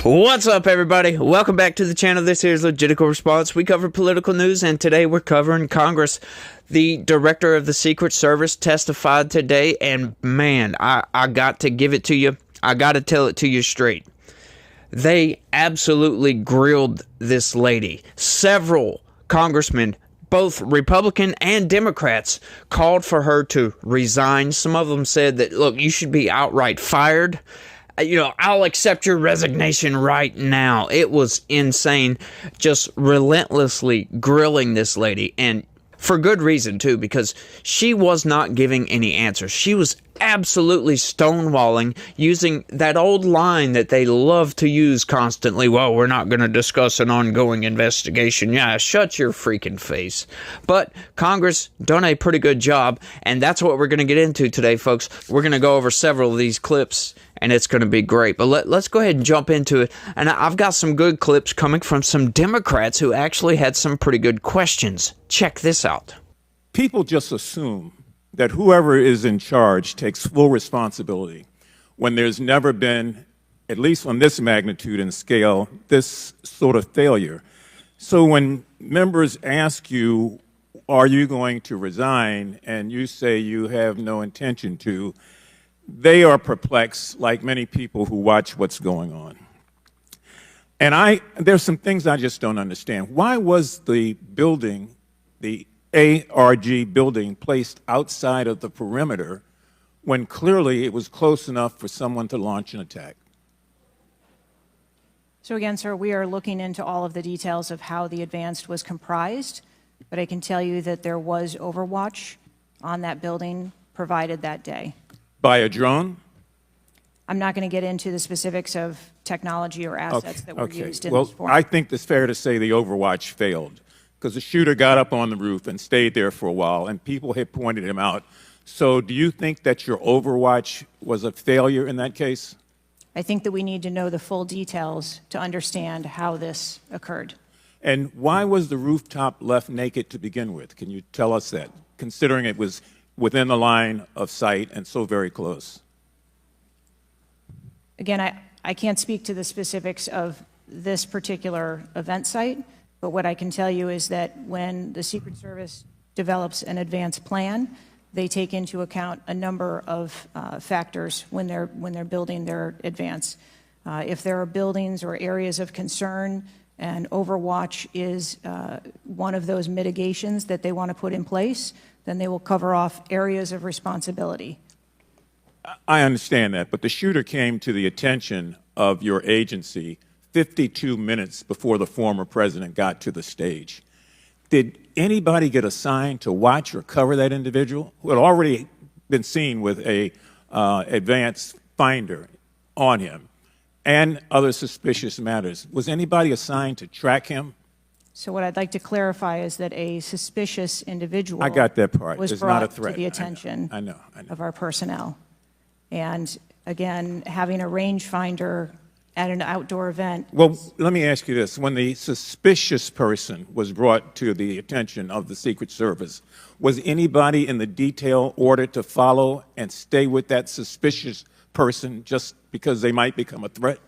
What's up, everybody? Welcome back to the channel. This here is Legitical Response. We cover political news, and today we're covering Congress. The director of the Secret Service testified today, and man, I got to give it to you. I got to tell it to you straight. They absolutely grilled this lady. Several congressmen, both Republican and Democrats, called for her to resign. Some of them said that, look, you should be outright fired. I'll accept your resignation right now. It was insane, just relentlessly grilling this lady, and for good reason, too, because she was not giving any answers. She was absolutely stonewalling, using that old line that they love to use constantly. Well, we're not going to discuss an ongoing investigation. Yeah, shut your freaking face. But Congress done a pretty good job, and that's what we're going to get into today, folks. We're going to go over several of these clips, and it's going to be great. But let's go ahead and jump into it. And I've got some good clips coming from some Democrats who actually had some pretty good questions. Check this out. People just assume that whoever is in charge takes full responsibility when there's never been, at least on this magnitude and scale, this sort of failure. So when members ask you, are you going to resign, and you say you have no intention to, they are perplexed, like many people who watch what's going on. And there's some things I just don't understand. Why was the building, the ARG building, placed outside of the perimeter when clearly it was close enough for someone to launch an attack? So again, sir, we are looking into all of the details of how the advance was comprised, but I can tell you that there was overwatch on that building provided that day. By a drone? I'm not going to get into the specifics of technology or assets that were used in this forum. I think it's fair to say the overwatch failed, because the shooter got up on the roof and stayed there for a while, and people had pointed him out. So do you think that your overwatch was a failure in that case? I think that we need to know the full details to understand how this occurred. And why was the rooftop left naked to begin with? Can you tell us that, considering it was within the line of sight and so very close? Again, I can't speak to the specifics of this particular event site, but what I can tell you is that when the Secret Service develops an advance plan, they take into account a number of factors when they're building their advance. If there are buildings or areas of concern, and overwatch is one of those mitigations that they want to put in place, then they will cover off areas of responsibility. I understand that, but the shooter came to the attention of your agency 52 minutes before the former president got to the stage. Did anybody get assigned to watch or cover that individual who had already been seen with a advanced finder on him and other suspicious matters? Was anybody assigned to track him? So what I'd like to clarify is that a suspicious individual I got that part. was It's brought not a threat. to the attention I know. of our personnel. And again, having a rangefinder at an outdoor event. Well, let me ask you this. When the suspicious person was brought to the attention of the Secret Service, was anybody in the detail ordered to follow and stay with that suspicious person just because they might become a threat?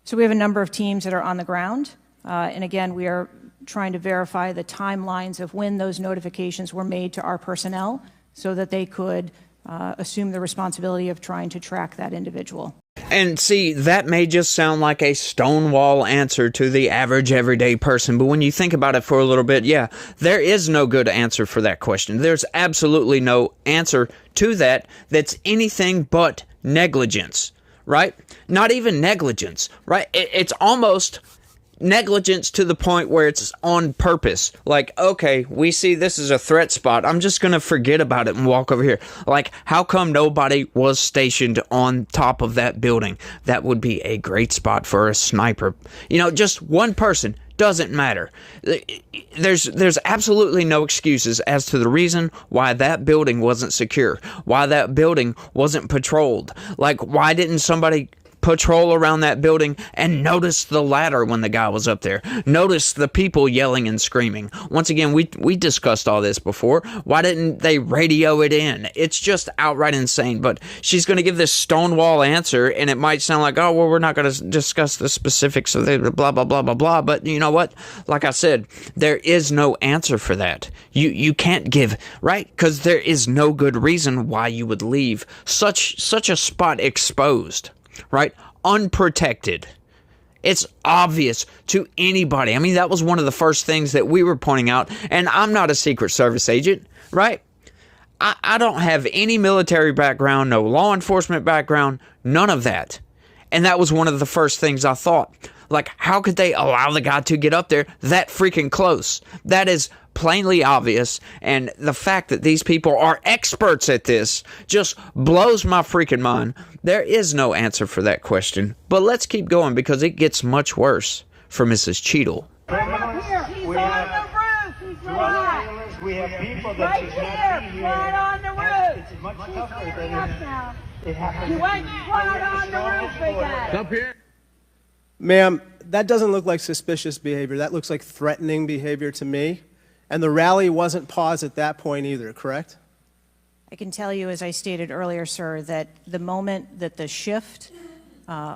So we have a number of teams that are on the ground. And again, we are trying to verify the timelines of when those notifications were made to our personnel so that they could assume the responsibility of trying to track that individual. And see, that may just sound like a stonewall answer to the average everyday person, but when you think about it for a little bit, yeah, there is no good answer for that question. There's absolutely no answer to that that's anything but negligence, right? Not even negligence, right? It's almost negligence to the point where it's on purpose. Like, okay, we see this is a threat spot, I'm just gonna forget about it and walk over here. Like, how come nobody was stationed on top of that building? That would be a great spot for a sniper. Just one person, doesn't matter. There's absolutely no excuses as to the reason why that building wasn't secure, why that building wasn't patrolled. Like, why didn't somebody patrol around that building and notice the ladder when the guy was up there. Notice the people yelling and screaming. Once again, we discussed all this before. Why didn't they radio it in? It's just outright insane. But she's going to give this stonewall answer, and it might sound like, oh, well, we're not going to discuss the specifics of the blah, blah, blah, blah, blah. But you know what? Like I said, there is no answer for that. You can't give, right? Because there is no good reason why you would leave such a spot exposed, right? Unprotected. It's obvious to anybody. I mean, that was one of the first things that we were pointing out. And I'm not a Secret Service agent, right? I don't have any military background, no law enforcement background, none of that. And that was one of the first things I thought. Like, how could they allow the guy to get up there that freaking close? That is plainly obvious, and the fact that these people are experts at this just blows my freaking mind. There is no answer for that question, but let's keep going because it gets much worse for Mrs. Cheadle. Right up here. He's on the roof. He's right. We have people that Right should not be here. here. Right on the roof. It's much tougher He's than up now. it happens. You went right on the roof, big guy. Up here. Ma'am, that doesn't look like suspicious behavior. That looks like threatening behavior to me. And the rally wasn't paused at that point either, correct? I can tell you, as I stated earlier, sir, that the moment that the shift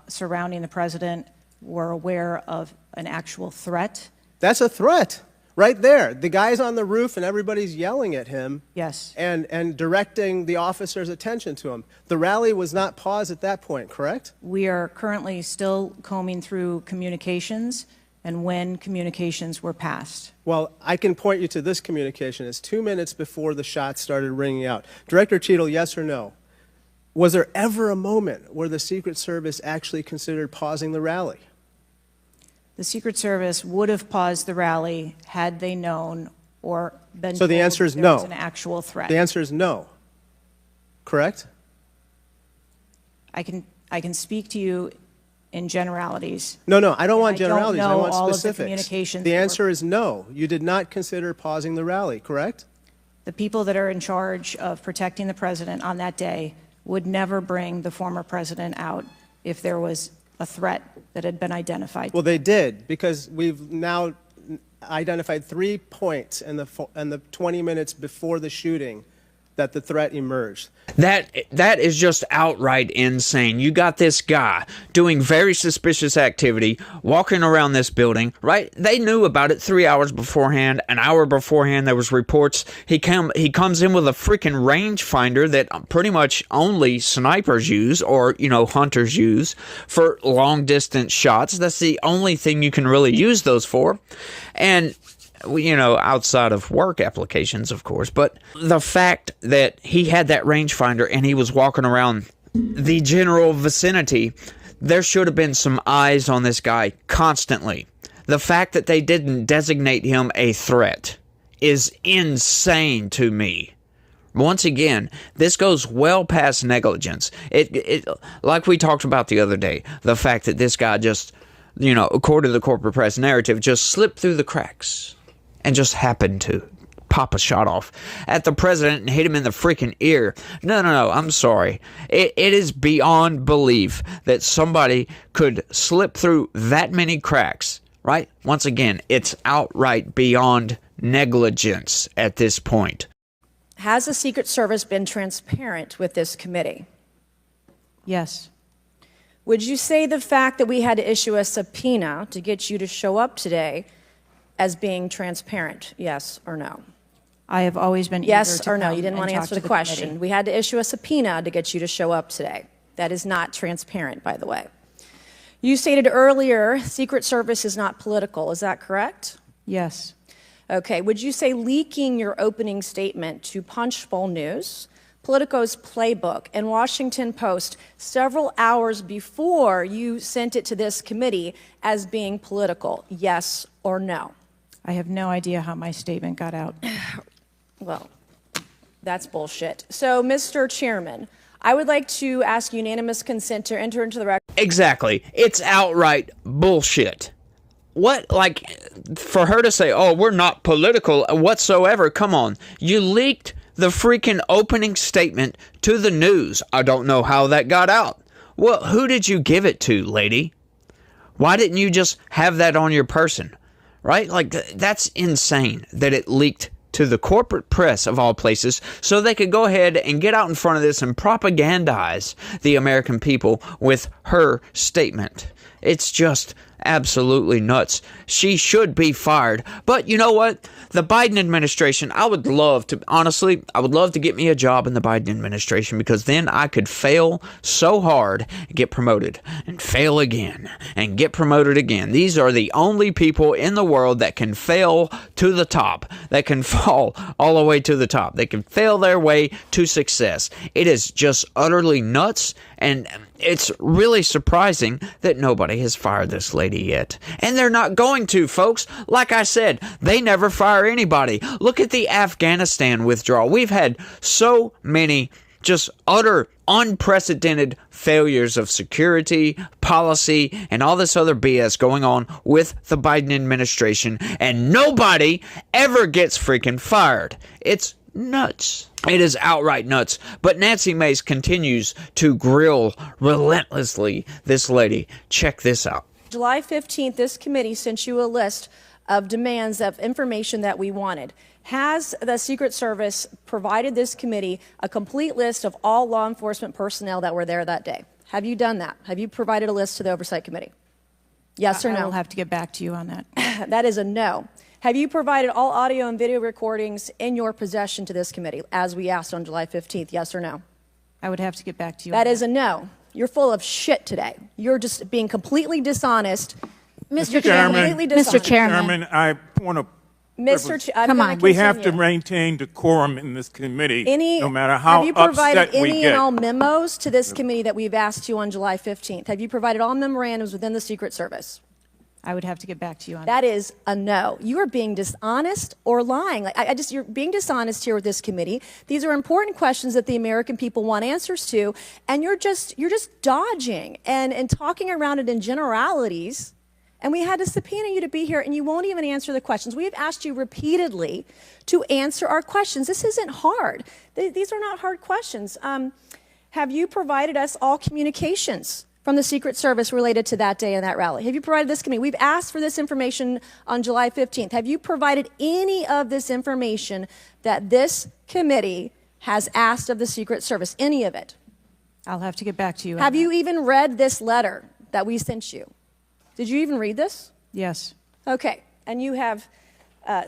surrounding the president were aware of an actual threat. That's a threat right there. The guy's on the roof and everybody's yelling at him. Yes. And directing the officer's attention to him. The rally was not paused at that point, correct? We are currently still combing through communications and when communications were passed. Well, I can point you to this communication. It's 2 minutes before the shots started ringing out. Director Cheadle, yes or no? Was there ever a moment where the Secret Service actually considered pausing the rally? The Secret Service would have paused the rally had they known or been So the told answer is there no. was an actual threat. The answer is no, correct? I can speak to you in generalities. No, I don't want I don't generalities. I know want all of the specifics. communications The that were- answer is no. You did not consider pausing the rally, correct? The people that are in charge of protecting the president on that day would never bring the former president out if there was a threat that had been identified. Well, they did, because we've now identified 3 points in the 20 minutes before the shooting that the threat emerged. That is just outright insane. You got this guy doing very suspicious activity, walking around this building, right? They knew about it 3 hours beforehand, an hour beforehand. There was reports. He comes in with a freaking rangefinder that pretty much only snipers use, or hunters use for long distance shots. That's the only thing you can really use those for, and outside of work applications, of course. But the fact that he had that rangefinder and he was walking around the general vicinity, there should have been some eyes on this guy constantly. The fact that they didn't designate him a threat is insane to me. Once again, this goes well past negligence. It like we talked about the other day, the fact that this guy just, according to the corporate press narrative, just slipped through the cracks and just happened to pop a shot off at the president and hit him in the freaking ear. No, I'm sorry. It is beyond belief that somebody could slip through that many cracks, right? Once again, it's outright beyond negligence at this point. Has the Secret Service been transparent with this committee? Yes. Would you say the fact that we had to issue a subpoena to get you to show up today as being transparent, yes or no? I have always been Yes eager to or no? come You didn't and want to talk answer to the question. committee. We had to issue a subpoena to get you to show up today. That is not transparent, by the way. You stated earlier, Secret Service is not political. Is that correct? Yes. Okay. Would you say leaking your opening statement to Punchbowl News, Politico's Playbook, and Washington Post several hours before you sent it to this committee as being political, yes or no? I have no idea how my statement got out. Well, that's bullshit. So, Mr. Chairman, I would like to ask unanimous consent to enter into the record. Exactly. It's outright bullshit. What, for her to say, oh, we're not political whatsoever, come on. You leaked the freaking opening statement to the news. I don't know how that got out. Well, who did you give it to, lady? Why didn't you just have that on your person? Right? Like, that's insane that it leaked to the corporate press of all places so they could go ahead and get out in front of this and propagandize the American people with her statement. It's just absolutely nuts. She should be fired. But you know what? The Biden administration, I would love to get me a job in the Biden administration, because then I could fail so hard and get promoted and fail again and get promoted again. These are the only people in the world that can fail to the top, that can fall all the way to the top. They can fail their way to success. It is just utterly nuts, and it's really surprising that nobody has fired this lady yet. And they're not going to, folks. Like I said, they never fire anybody. Look at the Afghanistan withdrawal. We've had so many just utter unprecedented failures of security, policy, and all this other BS going on with the Biden administration, and nobody ever gets freaking fired. It's nuts. It is outright nuts. But Nancy Mace continues to grill relentlessly this lady. Check this out. July 15th, this committee sent you a list of demands of information that we wanted. Has the Secret Service provided this committee a complete list of all law enforcement personnel that were there that day? Have you done that? Have you provided a list to the Oversight Committee? Yes or no? I will have to get back to you on that. That is a no. Have you provided all audio and video recordings in your possession to this committee, as we asked on July 15th? Yes or no? I would have to get back to you That on is a no. You're full of shit today. You're just being completely dishonest. Mr. Chairman, Mr. Chairman, I want to. Come on. We have to maintain decorum in this committee, no matter how have you provided upset we any get. and all memos to this committee that we've asked you on July 15th? Have you provided all memorandums within the Secret Service? I would have to get back to you on that. That is a no. You are being dishonest or lying. You're being dishonest here with this committee. These are important questions that the American people want answers to, and you're just dodging and talking around it in generalities. And we had to subpoena you to be here, and you won't even answer the questions. We have asked you repeatedly to answer our questions. This isn't hard. These are not hard questions. Have you provided us all communications from the Secret Service related to that day and that rally? Have you provided this committee? We've asked for this information on July 15th. Have you provided any of this information that this committee has asked of the Secret Service? Any of it? I'll have to get back to you. Have you even read this letter that we sent you? Did you even read this? Yes. Okay. And you have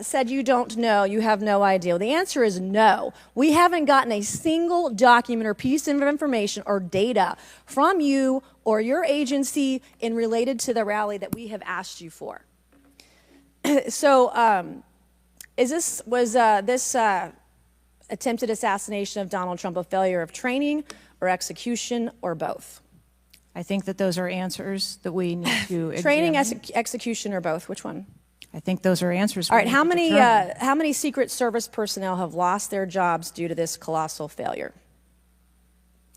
said you don't know, you have no idea. Well, the answer is no. We haven't gotten a single document or piece of information or data from you or your agency in related to the rally that we have asked you for. So, was this attempted assassination of Donald Trump a failure of training or execution or both? I think that those are answers that we need to examine. Training, execution, or both? Which one? I think those are answers. All right. How many Secret Service personnel have lost their jobs due to this colossal failure?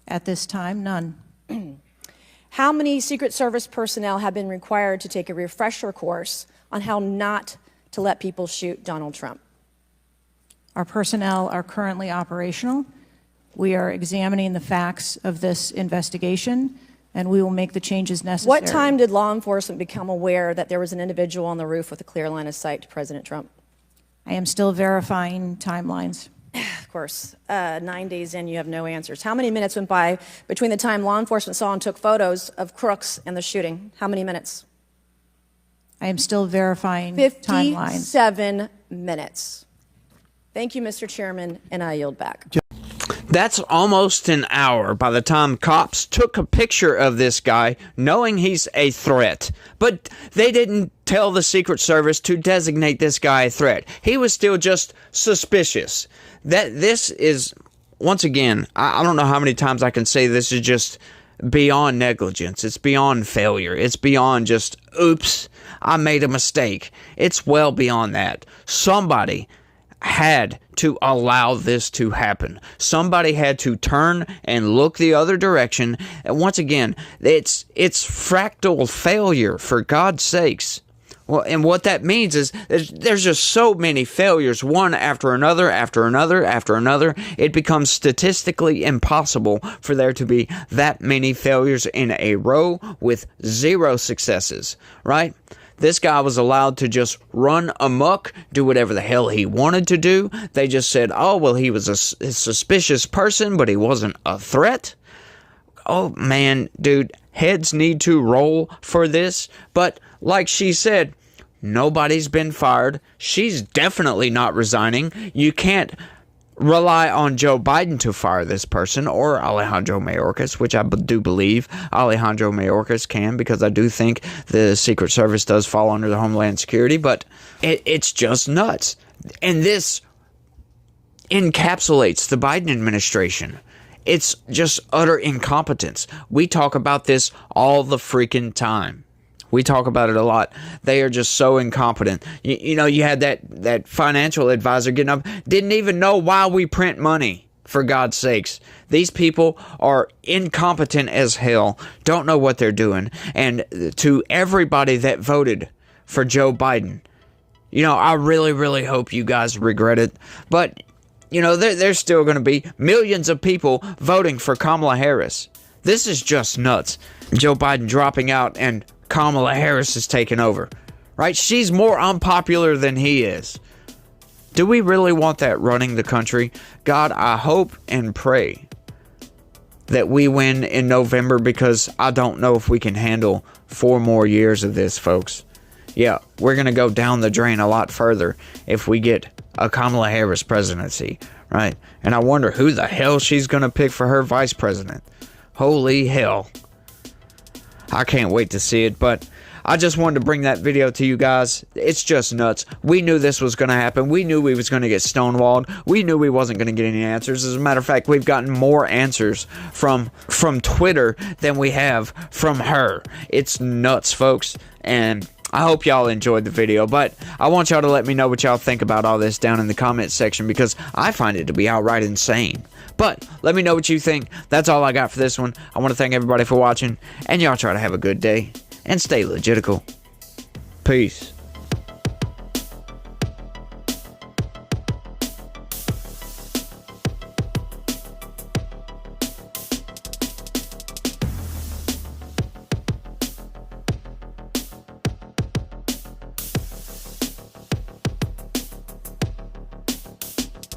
At this time, none. How many Secret Service personnel have been required to take a refresher course on how not to let people shoot Donald Trump? Our personnel are currently operational. We are examining the facts of this investigation, and we will make the changes necessary. What time did law enforcement become aware that there was an individual on the roof with a clear line of sight to President Trump? I am still verifying timelines. Of course, 9 days in, you have no answers. How many minutes went by between the time law enforcement saw and took photos of crooks and the shooting? How many minutes? I am still verifying timelines. 57 minutes. Thank you, Mr. Chairman, and I yield back. That's almost an hour by the time cops took a picture of this guy knowing he's a threat. But they didn't tell the Secret Service to designate this guy a threat. He was still just suspicious. This is, once again, I don't know how many times I can say this is just beyond negligence. It's beyond failure. It's beyond just, oops, I made a mistake. It's well beyond that. Somebody had to allow this to happen. Somebody had to turn and look the other direction. And once again, it's fractal failure, for God's sakes. Well, and what that means is there's just so many failures, one after another, after another, after another. It becomes statistically impossible for there to be that many failures in a row with zero successes, right? This guy was allowed to just run amok, do whatever the hell he wanted to do. They just said, oh, well, he was a suspicious person, but he wasn't a threat. Oh, man, dude, heads need to roll for this. But like she said, nobody's been fired. She's definitely not resigning. You can't rely on Joe Biden to fire this person or Alejandro Mayorkas, which I do believe Alejandro Mayorkas can, because I do think the Secret Service does fall under the Homeland Security, but it's just nuts. And this encapsulates the Biden administration. It's just utter incompetence. We talk about this all the freaking time. We talk about it a lot. They are just so incompetent. You know, you had that financial advisor getting up, didn't even know why we print money, for God's sakes. These people are incompetent as hell, don't know what they're doing. And to everybody that voted for Joe Biden, you know, I really, really hope you guys regret it. But, you know, there's still going to be millions of people voting for Kamala Harris. This is just nuts. Joe Biden dropping out and Kamala Harris is taking over, right? She's more unpopular than he is. Do we really want that running the country? God, I hope and pray that we win in November, because I don't know if we can handle 4 more years of this, folks. Yeah, we're going to go down the drain a lot further if we get a Kamala Harris presidency, right? And I wonder who the hell she's going to pick for her vice president. Holy hell. I can't wait to see it, but I just wanted to bring that video to you guys. It's just nuts. We knew this was going to happen. We knew we was going to get stonewalled. We knew we wasn't going to get any answers. As a matter of fact, we've gotten more answers from Twitter than we have from her. It's nuts, folks, and I hope y'all enjoyed the video, but I want y'all to let me know what y'all think about all this down in the comments section, because I find it to be outright insane. But let me know what you think. That's all I got for this one. I want to thank everybody for watching, and y'all try to have a good day and stay legitical. Peace.